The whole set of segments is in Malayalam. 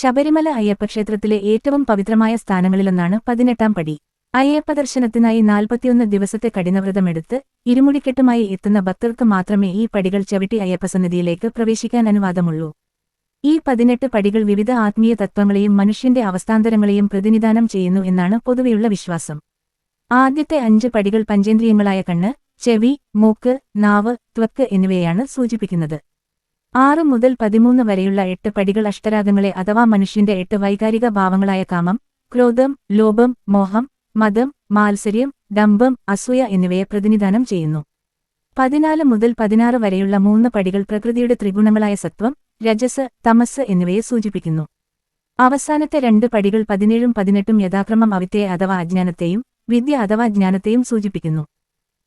ശബരിമല അയ്യപ്പക്ഷേത്രത്തിലെ ഏറ്റവും പവിത്രമായ സ്ഥാനങ്ങളിലൊന്നാണ് 18-ാം പടി. അയ്യപ്പദർശനത്തിനായി 41 ദിവസത്തെ കഠിനവ്രതമെടുത്ത് ഇരുമുടിക്കെട്ടുമായി എത്തുന്ന ഭക്തർക്ക് മാത്രമേ ഈ പടികൾ ചവിട്ടി അയ്യപ്പസന്നിധിയിലേക്ക് പ്രവേശിക്കാൻ അനുവാദമുള്ളൂ. ഈ 18 പടികൾ വിവിധ ആത്മീയ തത്വങ്ങളെയും മനുഷ്യന്റെ അവസ്ഥാന്തരങ്ങളെയും പ്രതിനിധാനം ചെയ്യുന്നു എന്നാണ് പൊതുവെയുള്ള വിശ്വാസം. ആദ്യത്തെ 5 പടികൾ പഞ്ചേന്ദ്രിയങ്ങളായ കണ്ണ്, ചെവി, മൂക്ക്, നാവ്, ത്വക്ക് എന്നിവയെയാണ് സൂചിപ്പിക്കുന്നത്. 6 മുതൽ 13 വരെയുള്ള 8 പടികൾ അഷ്ടരാഗങ്ങളെ അഥവാ മനുഷ്യന്റെ 8 വൈകാരിക ഭാവങ്ങളായ കാമം, ക്രോധം, ലോഭം, മോഹം, മദം, മാത്സര്യം, ഡംഭം, അസൂയ എന്നിവയെ പ്രതിനിധാനം ചെയ്യുന്നു. 14 മുതൽ 16 വരെയുള്ള 3 പടികൾ പ്രകൃതിയുടെ ത്രിഗുണങ്ങളായ സത്വം, രജസ്, തമസ് എന്നിവയെ സൂചിപ്പിക്കുന്നു. അവസാനത്തെ 2 പടികൾ 17ഉം 18ഉം യഥാക്രമം അവിദ്യ അഥവാ അജ്ഞാനത്തെയും വിദ്യ അഥവാ ജ്ഞാനത്തെയും സൂചിപ്പിക്കുന്നു.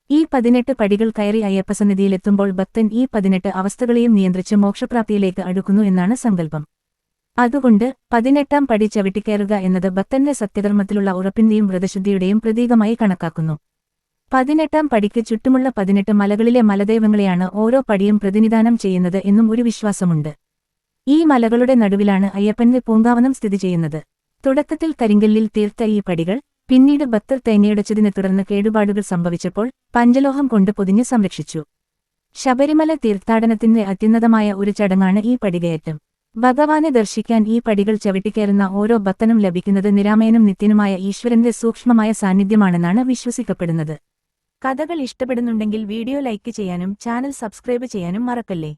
ഈ 18 പടികൾ കയറി അയ്യപ്പസന്നിധിയിലെത്തുമ്പോൾ ഭക്തൻ ഈ 18 അവസ്ഥകളെയും നിയന്ത്രിച്ച് മോക്ഷപ്രാപ്തിയിലേക്ക് അടുക്കുന്നു എന്നാണ് സങ്കല്പം. അതുകൊണ്ട് 18-ാം പടി ചവിട്ടിക്കയറുക എന്നത് ഭക്തന്റെ സത്യധർമ്മത്തിലുള്ള ഉറപ്പിന്റെയും വ്രതശുദ്ധിയുടെയും പ്രതീകമായി കണക്കാക്കുന്നു. 18-ാം പടിക്ക് ചുറ്റുമുള്ള 18 മലകളിലെ മലദൈവങ്ങളെയാണ് ഓരോ പടിയും പ്രതിനിധാനം ചെയ്യുന്നത് എന്നും ഒരു വിശ്വാസമുണ്ട്. ഈ മലകളുടെ നടുവിലാണ് അയ്യപ്പന്റെ പൂങ്കാവനം സ്ഥിതി ചെയ്യുന്നത്. തുടക്കത്തിൽ കരിങ്കല്ലിൽ തീർത്ത ഈ പടികൾ പിന്നീട് ഭക്തർ തേങ്ങയുടച്ചതിനെ തുടർന്ന് കേടുപാടുകൾ സംഭവിച്ചപ്പോൾ പഞ്ചലോഹം കൊണ്ട് പൊതിഞ്ഞ് സംരക്ഷിച്ചു. ശബരിമല തീർത്ഥാടനത്തിന്റെ അത്യുന്നതമായ ഒരു ചടങ്ങാണ് ഈ പടികയറ്റം. ഭഗവാനെ ദർശിക്കാൻ ഈ പടികൾ ചവിട്ടിക്കയറുന്ന ഓരോ ഭക്തനും ലഭിക്കുന്നത് നിരാമയനും നിത്യനുമായ ഈശ്വരന്റെ സൂക്ഷ്മമായ സാന്നിധ്യമാണെന്നാണ് വിശ്വസിക്കപ്പെടുന്നത്. കഥകൾ ഇഷ്ടപ്പെടുന്നുണ്ടെങ്കിൽ വീഡിയോ ലൈക്ക് ചെയ്യാനും ചാനൽ സബ്സ്ക്രൈബ് ചെയ്യാനും മറക്കല്ലേ.